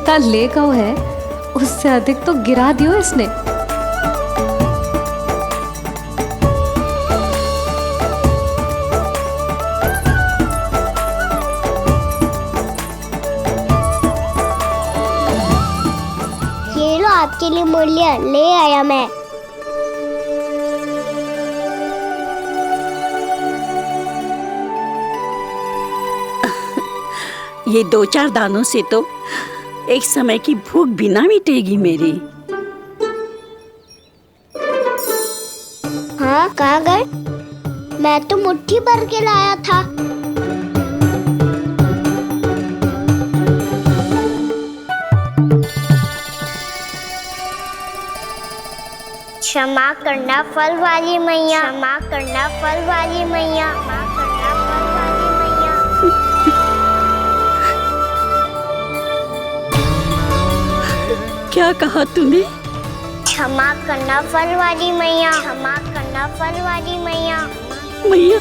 जितना ले गओ है उससे अधिक तो गिरा दियो इसने। ये लो आपके लिए मूल्य ले आया मैं। ये 2-4 दानों से तो एक समय की भूख भी ना मिटेगी मेरी। हाँ कहाँ गए? मैं तो मुट्ठी भर के लाया था। क्षमा करना फल वाली मैया, क्षमा करना फल वाली मैया, क्षमा करना फल वाली मैया। क्या कहा तूने? क्षमा करना फल वाली मैया, क्षमा करना फल वाली मैया। मैया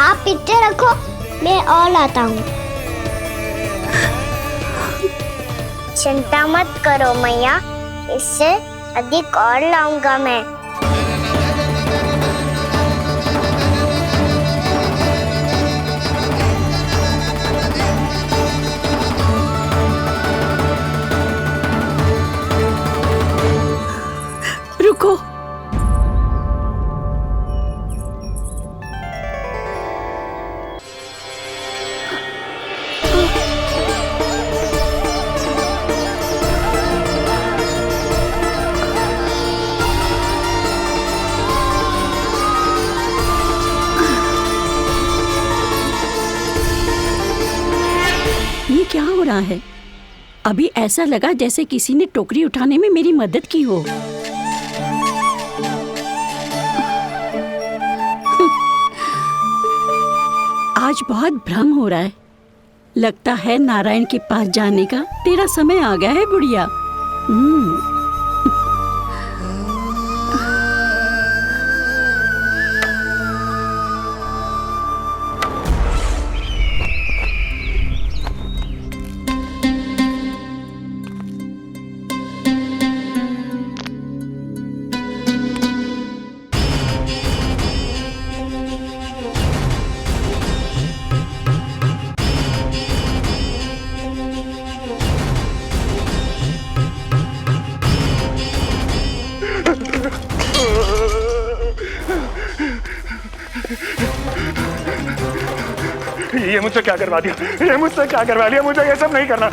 आप इतने रखो, मैं और लाता हूँ। चिंता मत करो मैया, इससे अधिक और लाऊंगा मैं। रुको, ये क्या हो रहा है? अभी ऐसा लगा जैसे किसी ने टोकरी उठाने में मेरी मदद की हो। आज बहुत भ्रम हो रहा है। लगता है नारायण के पास जाने का तेरा समय आ गया है बुढ़िया। ये मुझसे क्या करवा दिया? ये मुझसे क्या करवा लिया? मुझे ये सब नहीं करना।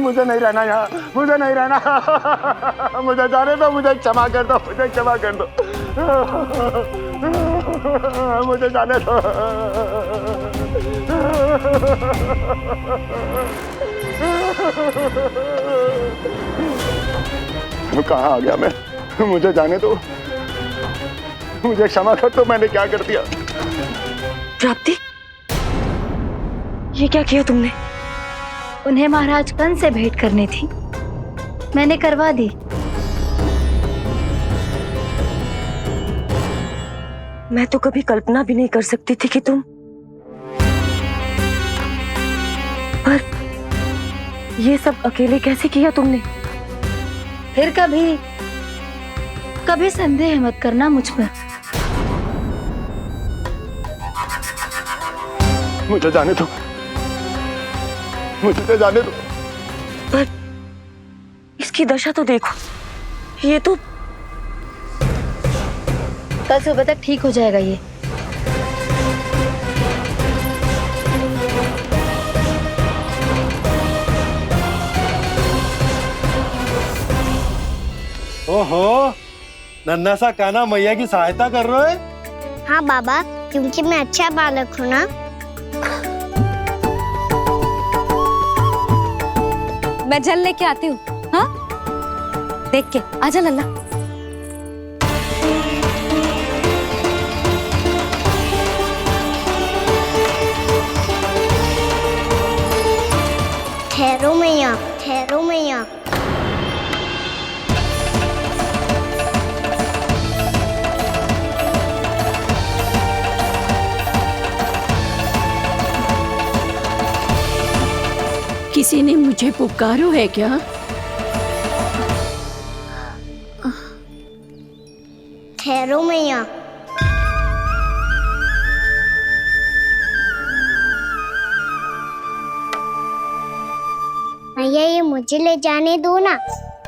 मुझे नहीं रहना यहाँ, मुझे नहीं रहना। मुझे जाने दो, मुझे क्षमा कर दो, मुझे क्षमा कर दो, मुझे जाने दो। कहाँ आ गया मैं? मुझे जाने दो, मुझे क्षमा कर दो। मैंने क्या कर दिया? प्राप्ति, ये क्या किया तुमने? उन्हें महाराज कंस से भेंट करनी थी, मैंने करवा दी। मैं तो कभी कल्पना भी नहीं कर सकती थी कि तुम, पर ये सब अकेले कैसे किया तुमने? फिर कभी कभी संदेह मत करना मुझ पर। मुझे जाने दो, मुझे जाने दो। पर इसकी दशा तो देखो, ये तो कल सुबह तक ठीक हो जाएगा ये। ओहो, नन्हा सा कान्हा मैया की सहायता कर रहे है? हाँ बाबा, क्योंकि मैं अच्छा बालक हूँ ना। मैं जल लेके आती हूँ। हाँ, देख के आजा लल्ला। ठहरो मैया, ठहरो मैया। किसी ने मुझे पुकारो है क्या? ठहरो मैया। मैया ये मुझे ले जाने दो ना,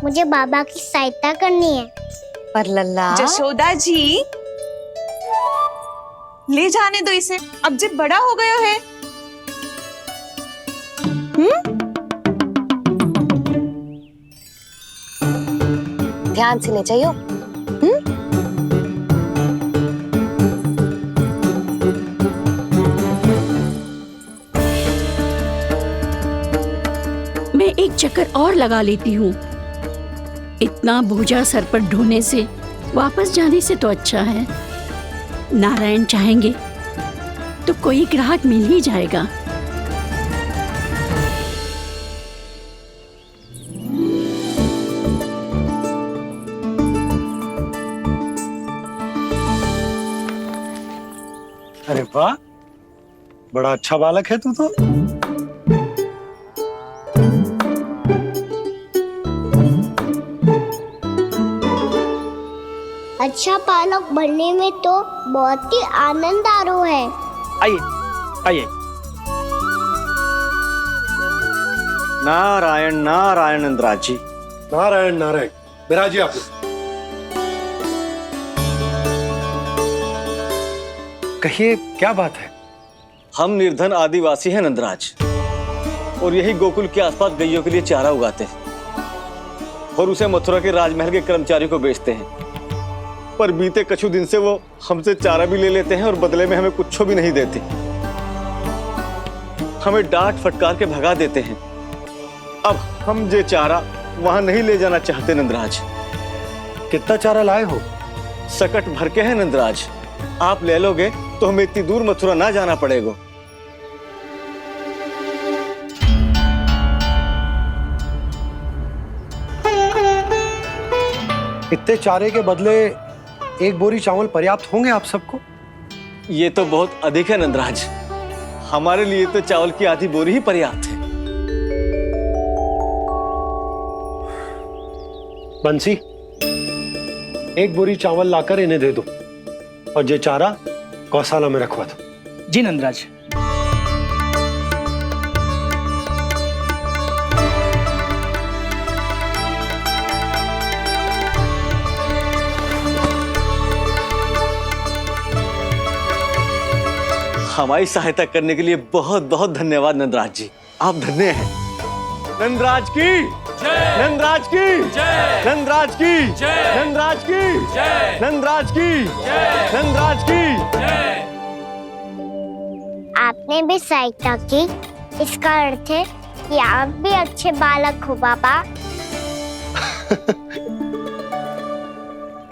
मुझे बाबा की सहायता करनी है। पर लल्ला, जशोदा जी, ले जाने दो इसे, अब जब बड़ा हो गया है। ध्यान से ले जाइयो। मैं एक चक्कर और लगा लेती हूँ। इतना बोझा सर पर ढोने से वापस जाने से तो अच्छा है। नारायण चाहेंगे तो कोई ग्राहक मिल ही जाएगा। अरे वाह, बड़ा अच्छा बालक है तू तो। अच्छा पालक बनने में तो बहुत ही आनंद आ रहा है। आइए आइए। नारायण नारायण नंदराज जी। नारायण नारायण। बिराजिए आप। कहिए क्या बात है? हम निर्धन आदिवासी हैं नंदराज, और यही गोकुल के आसपास गैयों के लिए चारा उगाते हैं और उसे मथुरा के राजमहल के कर्मचारी को बेचते हैं। पर बीते कुछ दिन से वो हमसे चारा भी ले लेते हैं और बदले में हमें कुछ भी नहीं देते। हमें डांट फटकार के भगा देते हैं। अब हम ये चारा वहां नहीं ले जाना चाहते नंदराज। कितना चारा लाए हो? सकट भर के हैं नंदराज। आप ले लोगे तो हमें इतनी दूर मथुरा ना जाना पड़ेगा। इतने चारे के बदले एक बोरी चावल पर्याप्त होंगे आप सबको? ये तो बहुत अधिक है नंदराज। हमारे लिए तो चावल की आधी बोरी ही पर्याप्त है। बंसी, एक बोरी चावल लाकर इन्हें दे दो और ये चारा गौशाला में रखवा दो। जी नंदराज। हमारी सहायता करने के लिए बहुत बहुत धन्यवाद नंदराज जी। आप धन्य हैं। नंदराज की जय, नंदराज की जय, नंदराज की जय, नंदराज की जय, नंदराज की जय, नंदराज की जय। आपने भी सहायता की, इसका अर्थ है कि आप भी अच्छे बालक हो बाबा।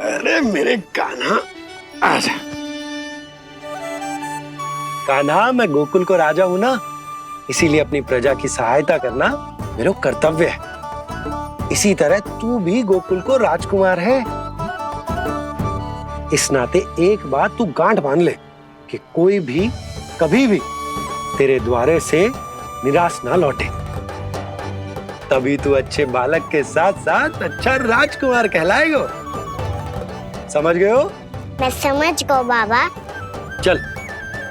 अरे मेरे कान्हा, आजा। कान्हा, मैं गोकुल को राजा हूं ना, इसीलिए अपनी प्रजा की सहायता करना मेरा कर्तव्य है। इसी तरह तू भी गोकुल को राजकुमार है। इस नाते एक बात तू गांठ बांध ले कि कोई भी कभी भी तेरे द्वारे से निराश ना लौटे। तभी तू अच्छे बालक के साथ साथ अच्छा राजकुमार कहलाएगा। समझ गए हो? मैं समझ गया बाबा। चल,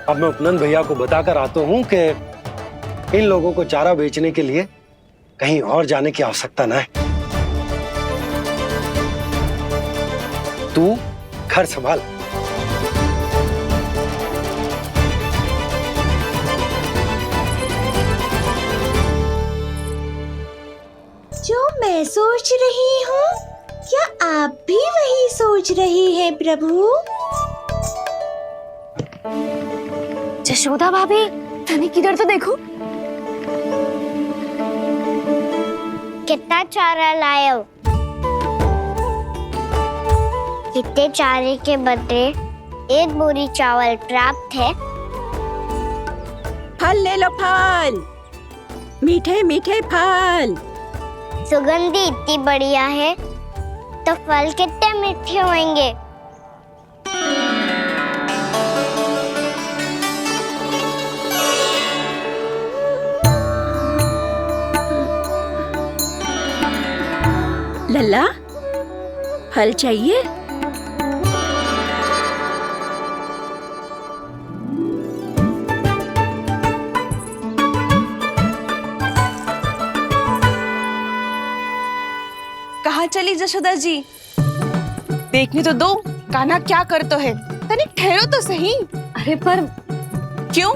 अब मैं उपनंद भैया को बताकर आता हूँ कि इन लोगों को चारा बेचने के लिए कहीं और जाने की आवश्यकता ना है। तू घर संभाल। जो मैं सोच रही हूँ, क्या आप भी वही सोच रही हैं प्रभु? जशोदा भाभी, तनिक इधर तो देखो। कितना चारा लाए हो? कितने चारे के बदले एक बोरी चावल प्राप्त है। फल ले लो, फल। मीठे मीठे फल। सुगंधी इतनी बढ़िया है तो फल कितने मीठे होंगे। लल्ला, फल चाहिए? कहाँ चली जशोदा जी? देखने तो दो कान्हा क्या करते है। तनिक ठहरो तो सही। अरे पर क्यों?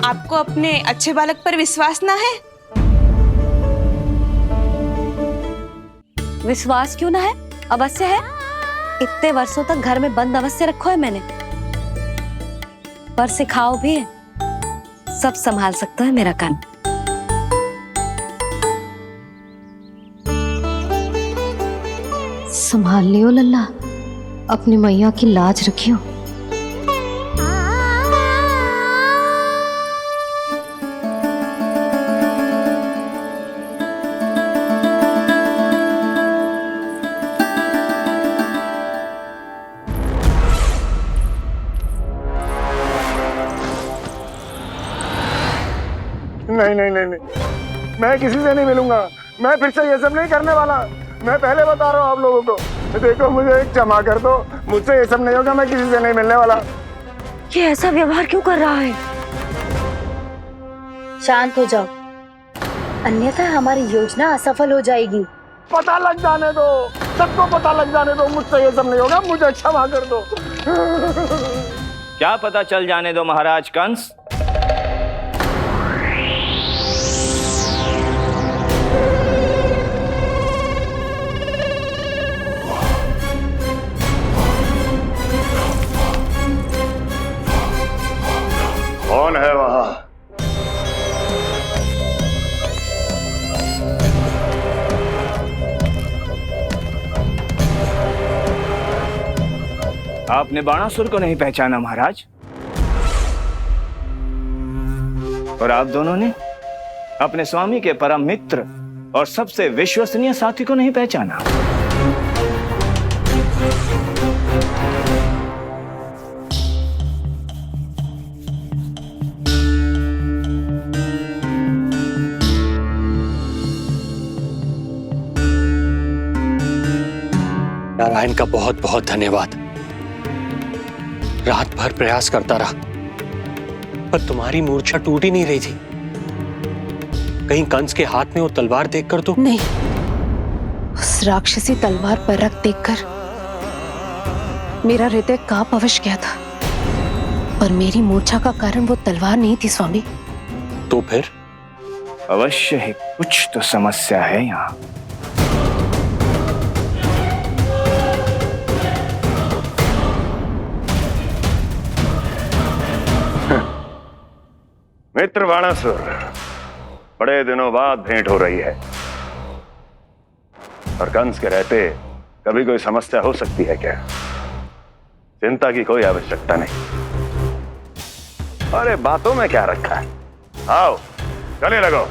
आपको अपने अच्छे बालक पर विश्वास ना है? विश्वास क्यों ना है? अवश्य है। इतने वर्षों तक घर में बंद अवश्य रखो है मैंने, पर सिखाओ भी है। सब संभाल सकता है मेरा कान। संभाल लियो लल्ला, अपनी मैया की लाज रखियो। नहीं नहीं नहीं नहीं, मैं किसी से नहीं मिलूंगा। मैं फिर से ये सब नहीं करने वाला। मैं पहले बता रहा हूँ आप लोगों को। देखो, मुझे एक क्षमा कर दो। मुझसे ये सब नहीं होगा। मैं किसी से नहीं मिलने वाला। ये ऐसा व्यवहार क्यों कर रहा है? शांत हो जाओ, अन्यथा हमारी योजना असफल हो जाएगी। पता लग जाने दो, सबको पता लग जाने दो। मुझसे ये सब नहीं होगा। मुझे क्षमा कर दो। क्या पता चल जाने दो महाराज कंस? कौन है वहां? आपने बाणासुर को नहीं पहचाना महाराज, और आप दोनों ने अपने स्वामी के परम मित्र और सबसे विश्वसनीय साथी को नहीं पहचाना। नारायण का बहुत बहुत धन्यवाद। रात भर प्रयास करता रहा, पर तुम्हारी मूर्छा टूट ही नहीं रही थी। कहीं कंस के हाथ में वो तलवार देखकर तो नहीं, उस राक्षसी तलवार पर रख देखकर मेरा हृदय कांप अवश्य गया था, पर मेरी मूर्छा का कारण वो तलवार नहीं थी स्वामी। तो फिर? अवश्य ही कुछ तो समस्या है यहाँ। मित्र बाणासुर, बड़े दिनों बाद भेंट हो रही है, और कंस के रहते कभी कोई समस्या हो सकती है क्या? चिंता की कोई आवश्यकता नहीं। अरे बातों में क्या रखा है? आओ गले लगो।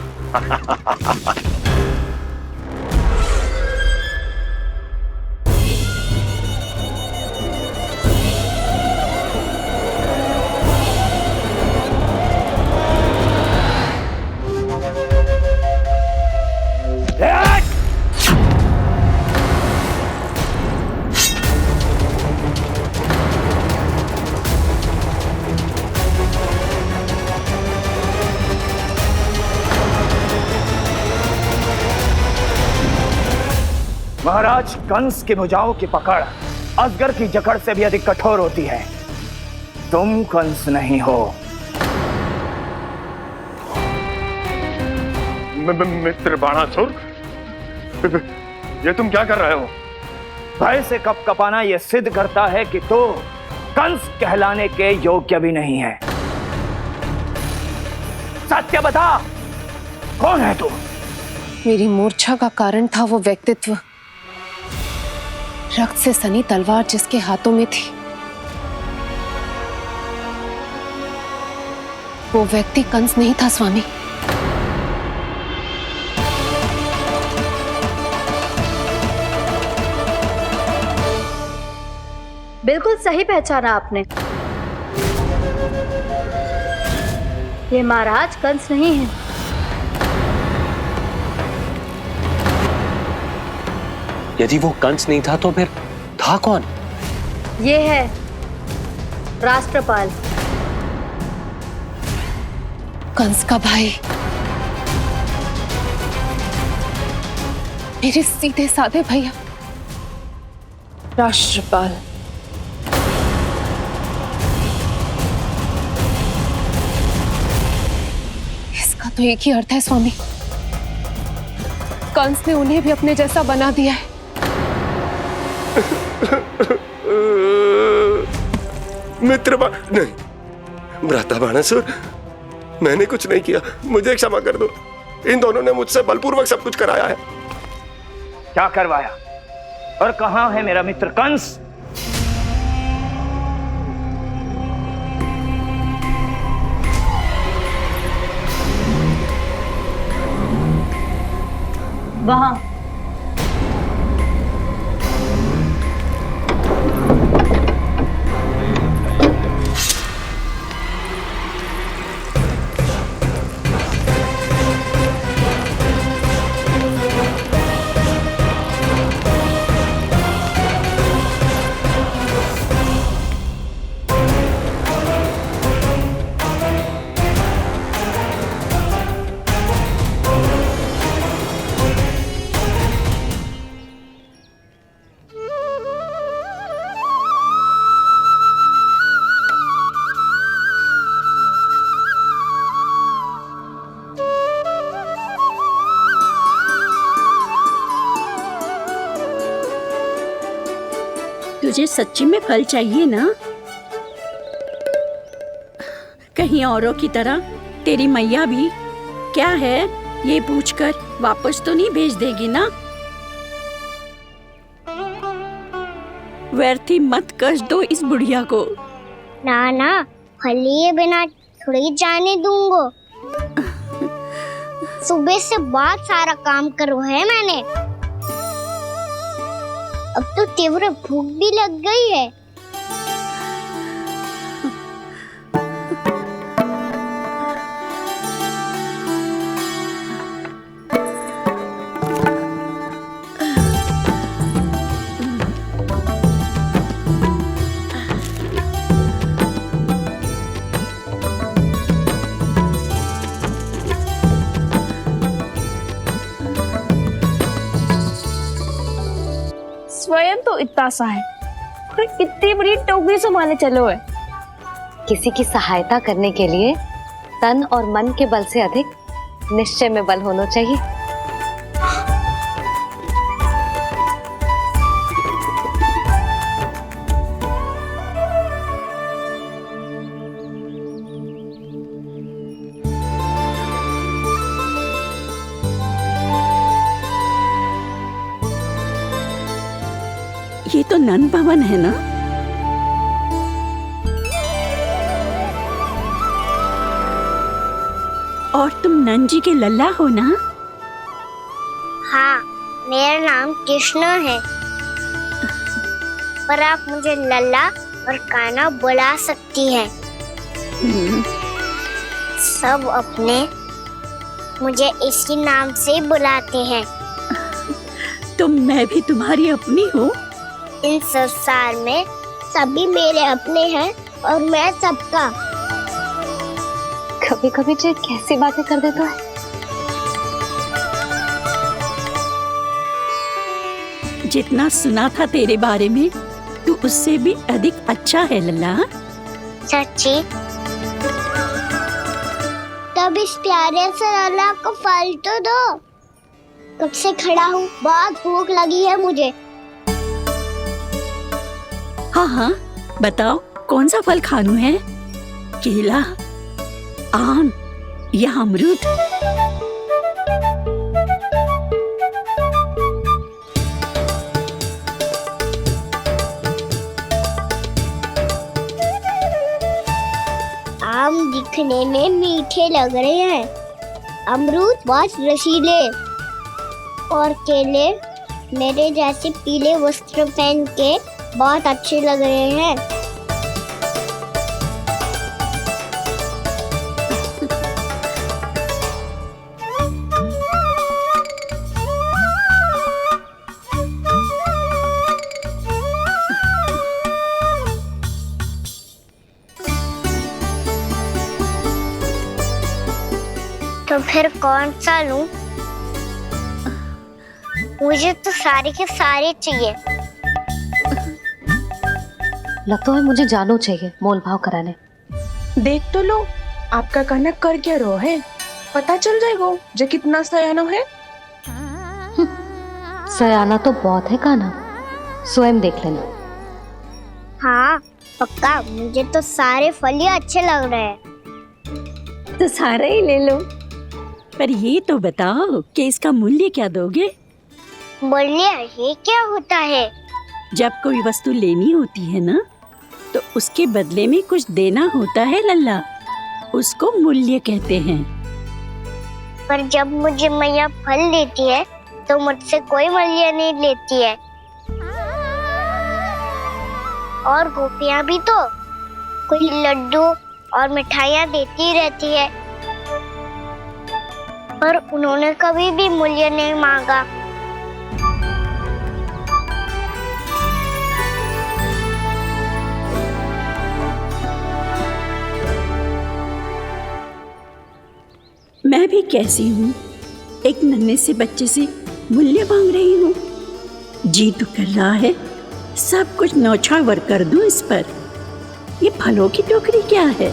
महाराज, कंस की भुजाओं की पकड़ अजगर की जकड़ से भी अधिक कठोर होती है। तुम कंस नहीं हो। मित्र बाणासुर, ये तुम क्या कर रहे हो? भय से कपकपाना यह सिद्ध करता है कि तो कंस कहलाने के योग्य भी नहीं है। सत्य बता, कौन है तू? मेरी मूर्छा का कारण था वो व्यक्तित्व, रक्त से सनी तलवार जिसके हाथों में थी। वो व्यक्ति कंस नहीं था स्वामी। बिल्कुल सही पहचाना आपने। ये महाराज कंस नहीं है। यदि वो कंस नहीं था तो फिर था कौन? ये है राष्ट्रपाल। कंस का भाई, मेरे सीधे साधे भैया राष्ट्रपाल। इसका तो एक ही अर्थ है स्वामी, कंस ने उन्हें भी अपने जैसा बना दिया है। मित्र नहीं, भ्राता बाणासुर, मैंने कुछ नहीं किया, मुझे क्षमा कर दो। इन दोनों ने मुझसे बलपूर्वक सब कुछ कराया है। क्या करवाया और कहां है मेरा मित्र कंस? वहां। तुझे सच्ची में फल चाहिए ना? कहीं औरों की तरह तेरी मैया भी क्या है ये पूछकर वापस तो नहीं भेज देगी ना? व्यर्थ ही मत कष्ट दो इस बुढ़िया को। ना ना, फल लिए बिना थोड़ी जाने दूंगा। सुबह से बहुत सारा काम करो है मैंने, अब तो तीव्र भूख भी लग गई है। स्वयं तो इतना सा है, और इतनी बड़ी टोकरी संभाले चलो है। किसी की सहायता करने के लिए तन और मन के बल से अधिक निश्चय में बल होना चाहिए। ये तो नंद भवन है ना? और तुम नंद जी के लल्ला हो ना? हाँ, मेरा नाम कृष्ण है, पर आप मुझे लल्ला और कान्हा बुला सकती हैं। सब अपने मुझे इसी नाम से बुलाते हैं। तो मैं भी तुम्हारी अपनी हूँ। इन संसार में सभी मेरे अपने हैं और मैं सबका। कभी कभी जो कैसी बातें कर देता है। जितना सुना था तेरे बारे में, तू उससे भी अधिक अच्छा है लल्ला। सच्ची? तब इस प्यारे से लल्ला को फल तो दो। कब से खड़ा हूँ, बहुत भूख लगी है मुझे। हाँ हाँ, बताओ कौन सा फल खानू है? केला, आम या अमरूद? आम दिखने में मीठे लग रहे हैं, अमरूद बहुत रसीले, और केले मेरे जैसे पीले वस्त्र पहन के बहुत अच्छे लग रहे हैं। तो फिर कौन सा लूं? मुझे तो सारे के सारे चाहिए। लगता है मुझे जानू चाहिए मोल भाव कराने। देख तो लो, आपका कहना कर क्या रहो है, पता चल जाएगा जो कितना सयानो है। सयाना तो बहुत है कान्हा, स्वयं देख लेना। हाँ पक्का, मुझे तो सारे फल ही अच्छे लग रहे हैं। तो सारा ही ले लो। पर ये तो बताओ कि इसका मूल्य क्या दोगे? बोलिए, ये क्या होता है? जब कोई वस्तु लेनी होती है ना, तो उसके बदले में कुछ देना होता है लल्ला, उसको मूल्य कहते हैं। पर जब मुझे मैया फल देती है तो मुझसे कोई मूल्य नहीं लेती है। और गोपियां भी तो कोई लड्डू और मिठाइयाँ देती रहती है, पर उन्होंने कभी भी मूल्य नहीं मांगा। मैं भी कैसी हूँ, एक नन्हे से बच्चे से मूल्य मांग रही हूँ। जी तो कर रहा है सब कुछ न्यौछावर कर दूं इस पर। ये फलों की टोकरी क्या है?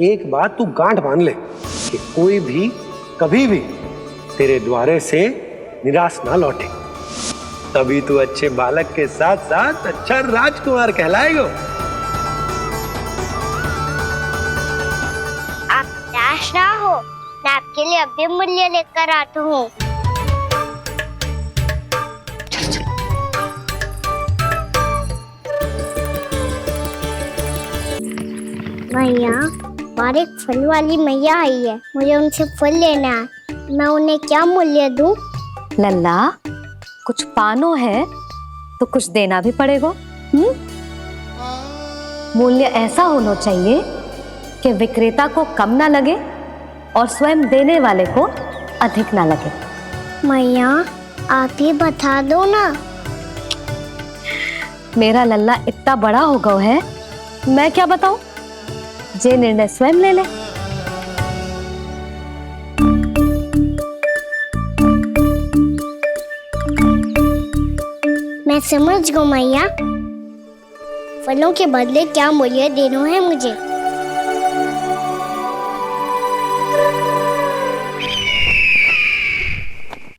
एक बात तू गांठ बांध ले कि कोई भी कभी भी तेरे द्वारे से निराश ना लौटे, तभी तू अच्छे बालक के साथ साथ अच्छा राजकुमार कहलाएगा। आप निराश ना हो, मैं आपके लिए अभी मूल्य लेकर आता हूँ। मैया, हमारे फल वाली मैया आई है, मुझे उनसे फल लेना है। मैं उन्हें क्या मूल्य दूं? लल्ला, कुछ पानो है तो कुछ देना भी पड़ेगा। मूल्य ऐसा होना चाहिए कि विक्रेता को कम ना लगे और स्वयं देने वाले को अधिक ना लगे। मैया, आप ही बता दो ना। मेरा लल्ला इतना बड़ा हो गया है, मैं क्या बताऊं? जे निर्णय स्वयं ले ले। मैं समझ गई मैया, फलों के बदले क्या मूल्य देना है मुझे।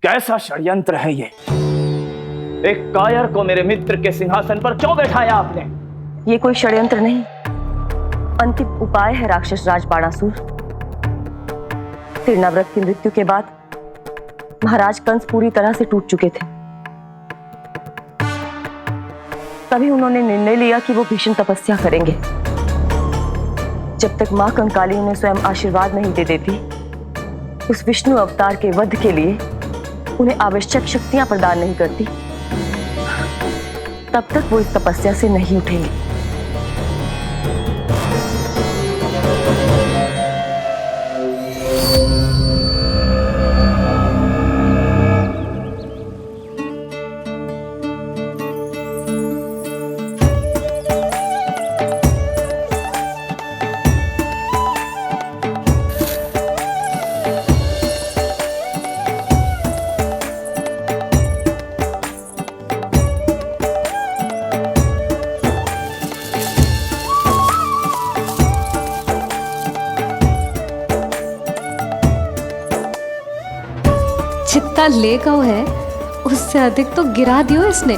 कैसा षड्यंत्र है ये? एक कायर को मेरे मित्र के सिंहासन पर क्यों बैठाया आपने? ये कोई षड्यंत्र नहीं, अंतिम उपाय है राक्षस राज बाणासुर। तिरनाव्रत की मृत्यु के बाद महाराज कंस पूरी तरह से टूट चुके थे। तभी उन्होंने निर्णय लिया कि वो भीषण तपस्या करेंगे। जब तक मां कंकाली उन्हें स्वयं आशीर्वाद नहीं दे देती, उस विष्णु अवतार के वध के लिए उन्हें आवश्यक शक्तियां प्रदान नहीं करती, तब तक वो इस तपस्या से नहीं उठेंगे। जितना ले गओ है उससे अधिक तो गिरा दियो इसने।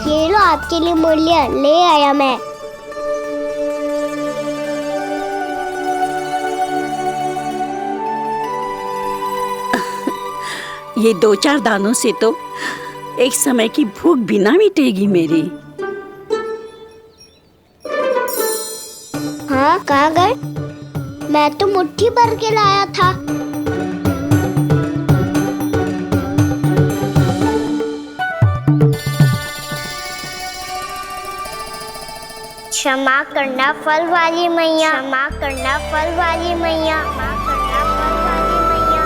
ये लो आपके लिए मूल्य ले आया मैं। ये 2-4 दानों से तो एक समय की भूख भी ना मिटेगी मेरी। हाँ, कहाँ गए? मैं तो मुट्ठी भर के लाया था। क्षमा करना फल वाली मैया, क्षमा करना फल वाली मैया, क्षमा करना फल वाली मैया।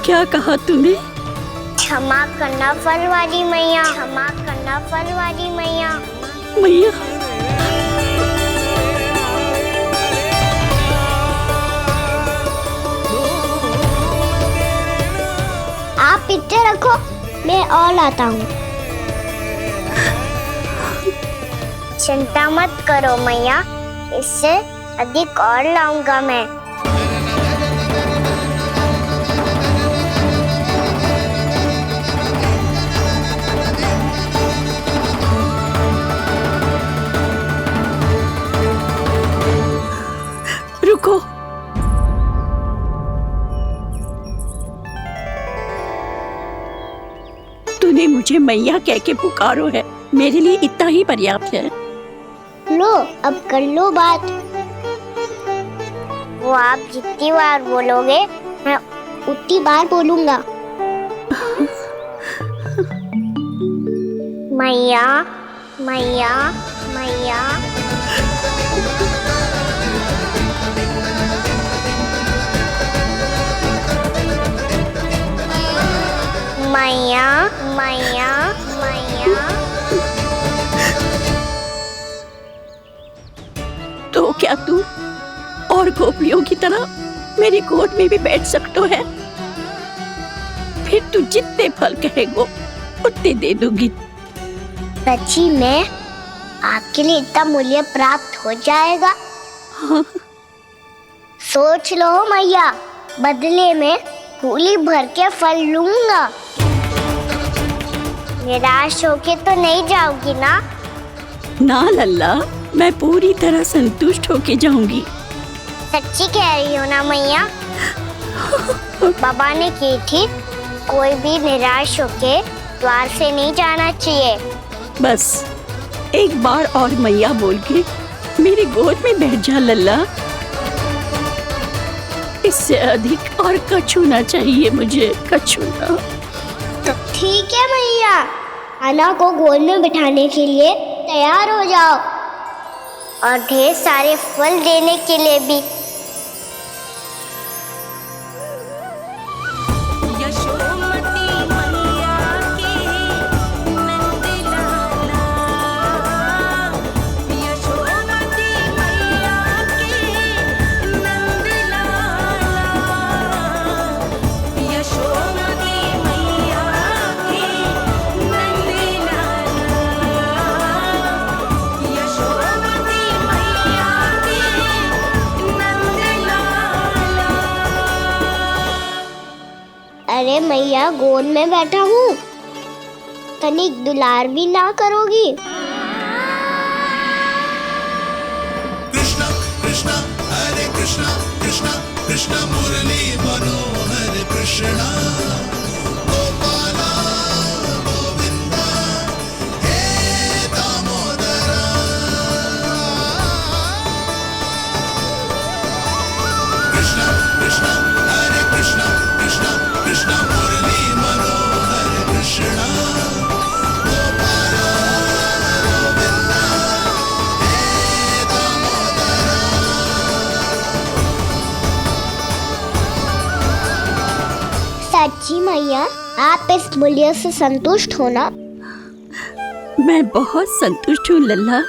क्या कहा तूने? क्षमा करना फल वाली मैया, क्षमा करना फल वाली मैया। मैया, आप इतने रखो, मैं और लाता हूँ। चिंता मत करो मैया, इससे अधिक और लाऊंगा मैं। रुको। तूने मुझे मैया कह के पुकारो है, मेरे लिए इतना ही पर्याप्त है। लो, अब कर लो बात। वो आप जितनी बार बोलोगे मैं उतनी बार बोलूंगा। मैया, मैया, मैया। मैया, मैया, मैया। तो क्या तू और गोपियों की तरह मेरी गोद में भी बैठ सकता है? फिर तू जितने फल कहेगो उतने दे दूंगी। सच्ची में आपके लिए इतना मूल्य प्राप्त हो जाएगा? हाँ। सोच लो मैया, बदले में झोली भर के फल लूंगा। निराश होके तो नहीं जाओगी ना? ना लल्ला, मैं पूरी तरह संतुष्ट होके जाऊंगी। सच्ची कह रही हो ना मैया? बाबा ने की थी, कोई भी निराश होके द्वार से नहीं जाना चाहिए। बस एक बार और मैया बोल के मेरी गोद में बैठ जा लल्ला। इससे अधिक और कछु ना चाहिए मुझे, कछु ना। तो ठीक है मैया, अन्ना को गोद में बिठाने के लिए तैयार हो जाओ और ढेर सारे फल देने के लिए भी। अरे मैया, गोद में बैठा हूँ, तनिक दुलार भी ना करोगी? कृष्णा कृष्णा हरे कृष्णा कृष्णा कृष्णा मुरली मनोहर कृष्णा गोपाला गोविंदा हे दामोदरा। कृष्णा कृष्णा हरे कृष्णा कृष्णा कृष्णा मुरली मनोहर कृष्णा गोपाला गोविंदा हे दामोदरा। सच्ची मैया, आप इस मूल्य से संतुष्ट हो ना? मैं बहुत संतुष्ट हूँ लल्ला,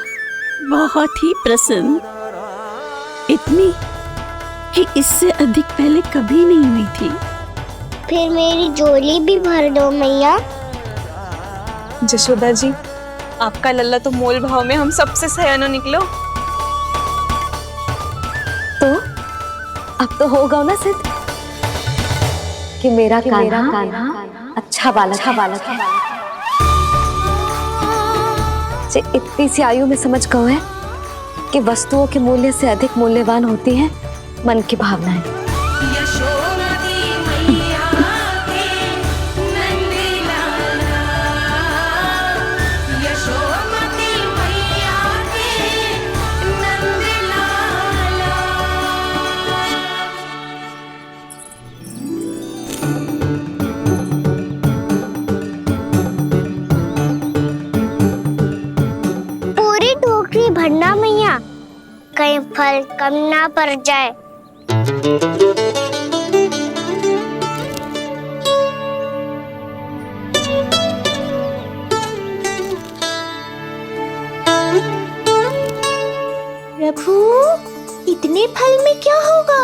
बहुत ही प्रसन्न। इतनी कि इससे अधिक पहले कभी नहीं हुई थी। फिर मेरी झोली भी भर दो मैया। जशोदा जी, आपका लल्ला तो मोल भाव में हम सबसे सयाना निकलो। तो अब तो होगा ना सिद्ध कि मेरा कान्हा अच्छा बालक है। जे इतनी सी आयु में समझ गए है कि वस्तुओं के मूल्य से अधिक मूल्यवान होती है मन की भावनाएं। पढ़ना मैया, कहीं फल कम ना पड़ जाए। प्रभु, इतने फल में क्या होगा?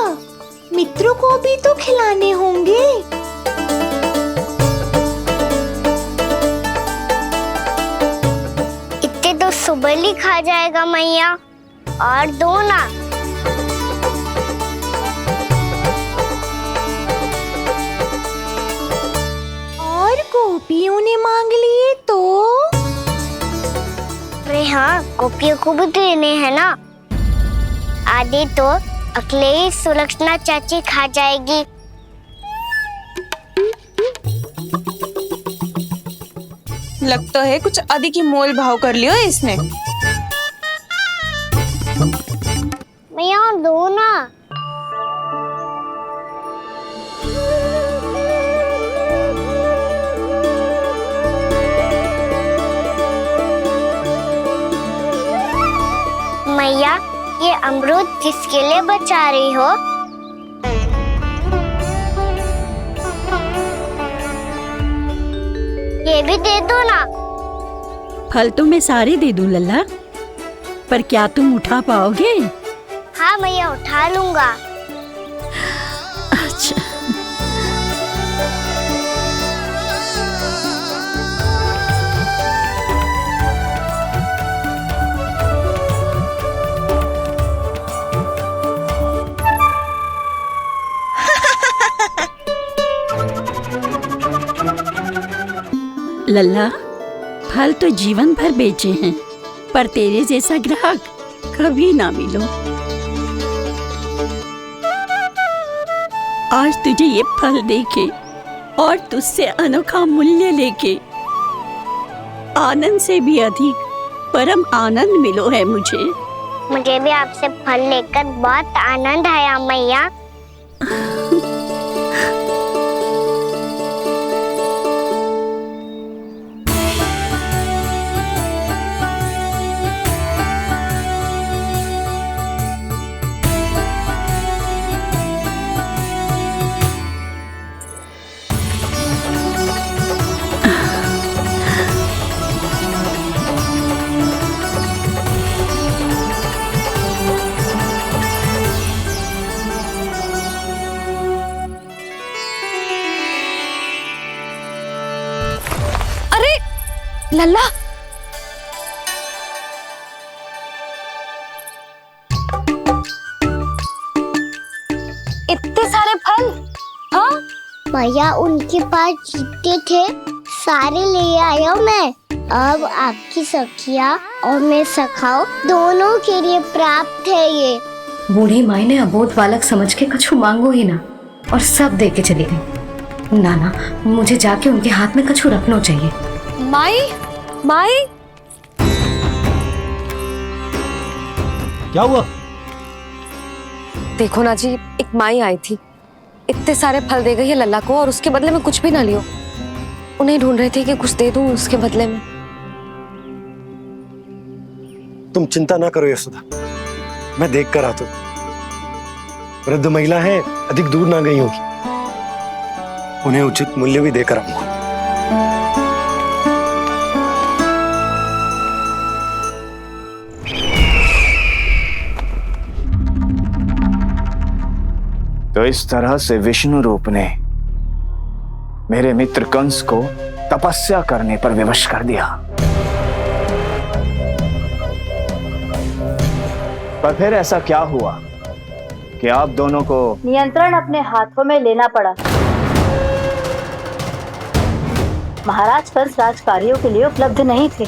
मित्रों को भी तो खिलाने होंगे। इतने तो सुबह ही खा जाएगा मैया, और दो ना। और गोपियों ने मांग लिए तो? अरे हाँ, गोपियों को भी देने हैं ना। आधे तो अकेले सुलक्षणा चाची खा जाएगी। लग तो है कुछ अधिक ही मोल भाव कर लियो इसने। मैया और दो ना। मैया, ये अमरूद किसके लिए बचा रही हो? ये भी दे दो ना। फल तो मैं सारे दे दूं लल्ला, पर क्या तुम उठा पाओगे? हाँ मैया, उठा लूंगा। अच्छा। लल्ला, फल तो जीवन भर बेचे हैं, पर तेरे जैसा ग्राहक कभी ना मिलो। आज तुझे ये फल देके और तुझसे अनोखा मूल्य लेके आनंद से भी अधिक परम आनंद मिलो है मुझे। मुझे भी आपसे फल लेकर बहुत आनंद आया मैया। लल्ला, इतने सारे फल? हाँ भैया, उनके पास जितने थे सारे ले आया मैं। अब आपकी सखिया और मैं सखाओ दोनों के लिए प्राप्त है ये। बूढ़ी माई ने अबोध बालक समझ के कछु मांगो ही ना, और सब दे के चली गई। नाना, मुझे जाके उनके हाथ में कछु रखना चाहिए। माई, माई, क्या हुआ? देखो ना जी, एक माई आई थी, इतने सारे फल दे गई है लल्ला को, और उसके बदले में कुछ भी ना लियो। उन्हें ढूंढ रही थी कि कुछ दे दूं उसके बदले में। तुम चिंता ना करो यशोदा, मैं देख कर आता हूं। वृद्ध महिला है, अधिक दूर ना गई होगी, उन्हें उचित मूल्य भी देकर आऊंगा। तो इस तरह से विष्णु रूप ने मेरे मित्र कंस को तपस्या करने पर विवश कर दिया। पर फिर ऐसा क्या हुआ कि आप दोनों को नियंत्रण अपने हाथों में लेना पड़ा। महाराज कंस राजकार्यों के लिए उपलब्ध नहीं थे।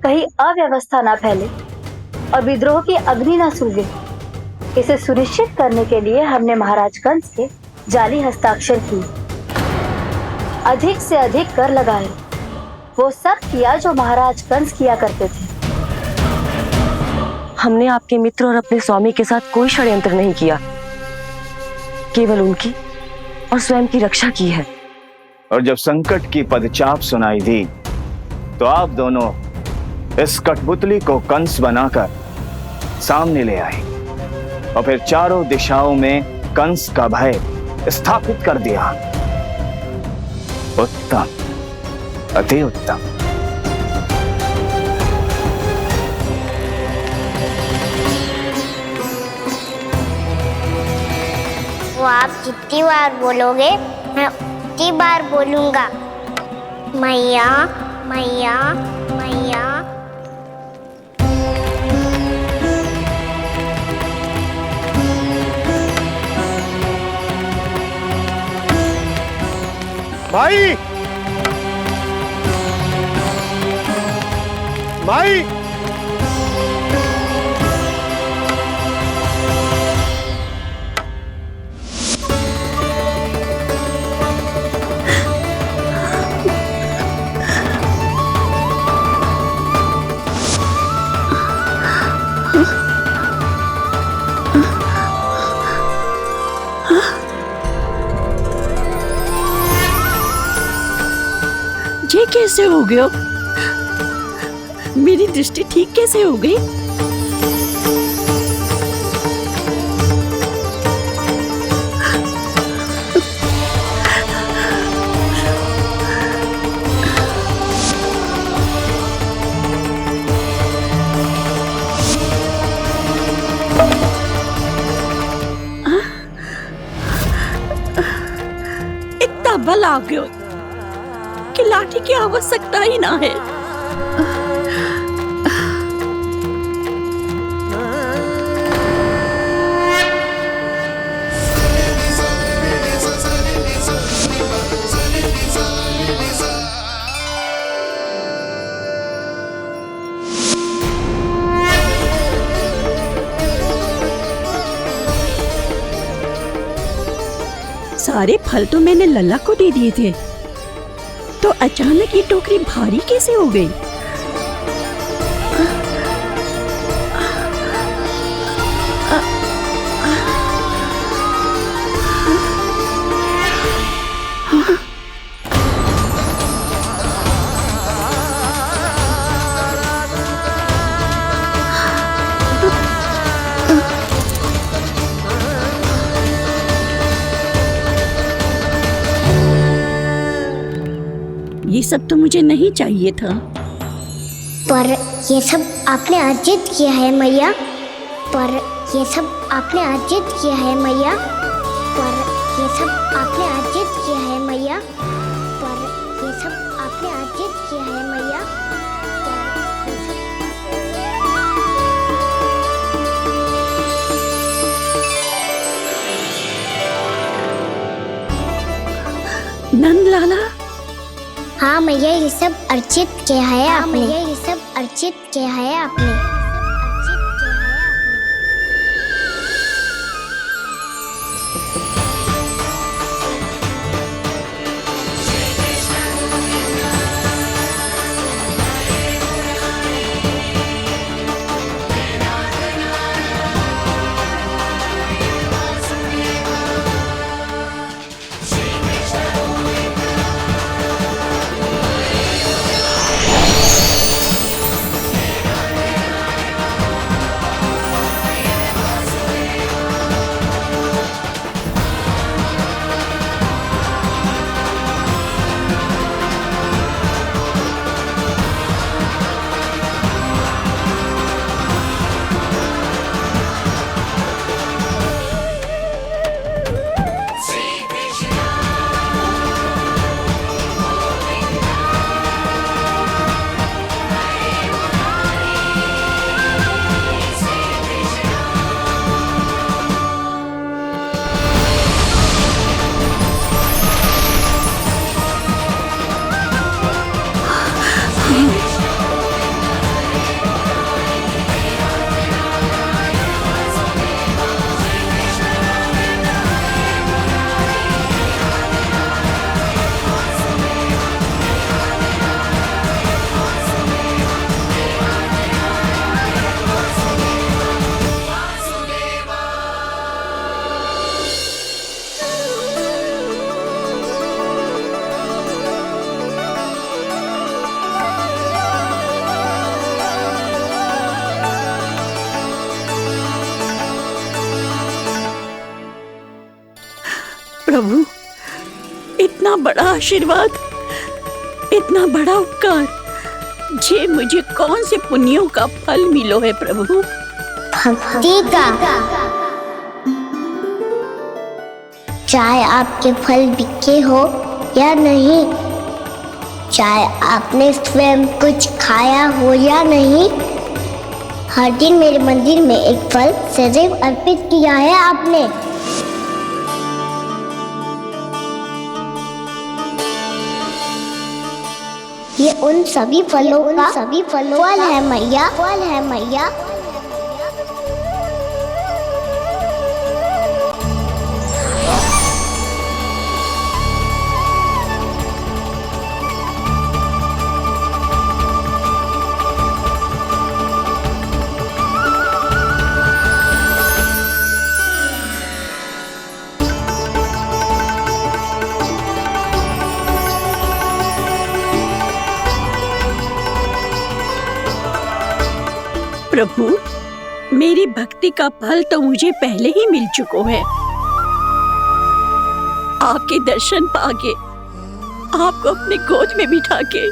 कहीं अव्यवस्था ना फैले और विद्रोह की अग्नि ना सूझे, इसे सुनिश्चित करने के लिए हमने महाराज कंस के जाली हस्ताक्षर किए, अधिक से अधिक कर लगाए। वो सब किया जो महाराज कंस किया करते थे। हमने आपके मित्र और अपने स्वामी के साथ कोई षड्यंत्र नहीं किया, केवल उनकी और स्वयं की रक्षा की है। और जब संकट की पदचाप सुनाई दी तो आप दोनों इस कठपुतली को कंस बनाकर सामने ले आई और फिर चारों दिशाओं में कंस का भय स्थापित कर दिया। उत्तम, अति उत्तम। वो आप जितनी बार बोलोगे मैं उतनी बार बोलूंगा। मैया मैया मैया। माई, माई, ये कैसे हो गया? मेरी दृष्टि ठीक कैसे हो गई? इतना बल आ गया कि लाठी की आवश्यकता ही ना है। सारे फल तो मैंने लल्ला को दे दिए थे, तो अचानक ये टोकरी भारी कैसे हो गई? ये सब तो मुझे नहीं चाहिए था। पर ये सब आपने अर्जित किया है मैया। पर ये सब आपने अर्जित किया है मैया। पर ये सब आपने अर्जित किया है मैया। पर ये सब आपने अर्जित किया है मैया। नंद लाला, हाँ मैया, ये सब अर्जित किया है आपने। मैया, ये सब अर्जित किया है आपने। प्रभु, इतना बड़ा आशीर्वाद, इतना बड़ा उपकार, जे मुझे कौन से पुण्यों का फल मिलो है प्रभु? भक्ति का। चाहे आपके फल बिके हो या नहीं, चाहे आपने स्वयं कुछ खाया हो या नहीं, हर दिन मेरे मंदिर में एक फल सदैव अर्पित किया है आपने। ये उन सभी फलों का फल है मैया, फल है मैया। प्रभु, मेरी भक्ति का फल तो मुझे पहले ही मिल चुका है। आपके दर्शन पाके, आपको अपने गोद में बिठा के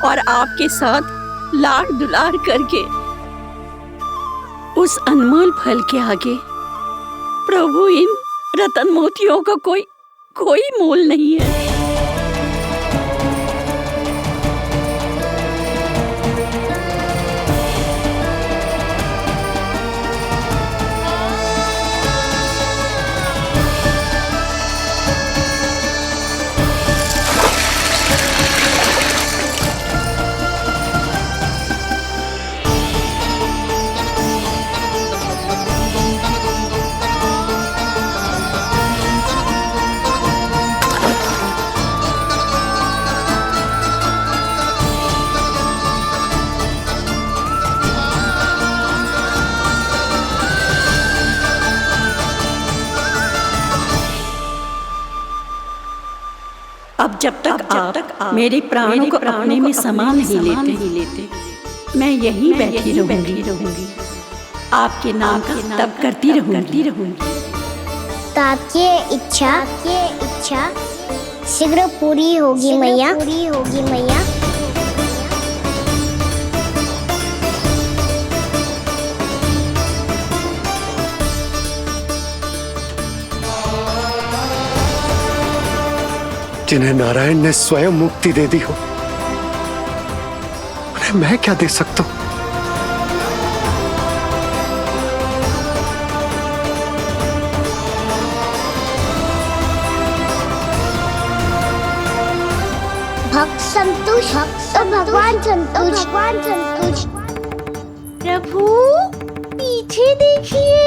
और आपके साथ लाड दुलार करके, उस अनमोल फल के आगे प्रभु इन रतन मोतियों का कोई मोल नहीं है। अब जब तक आप मेरे प्राणों को अपने में समा नहीं लेते, मैं यहीं बैठी रहूंगी, आपके नाम का तप करती रहूंगी। तो आपकी इच्छा शीघ्र पूरी होगी मैया। जिन्हें नारायण ने स्वयं मुक्ति दे दी हो, उन्हें मैं क्या दे सकता हूं? भक्त संतुष्ट तो भगवान संतुष्ट। प्रभु पीछे देखिए।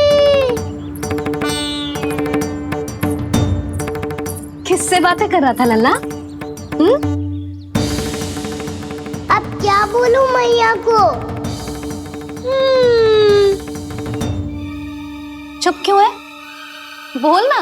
किससे बातें कर रहा था लल्ला? अब क्या बोलूं मैया को? चुप क्यों है? बोल ना।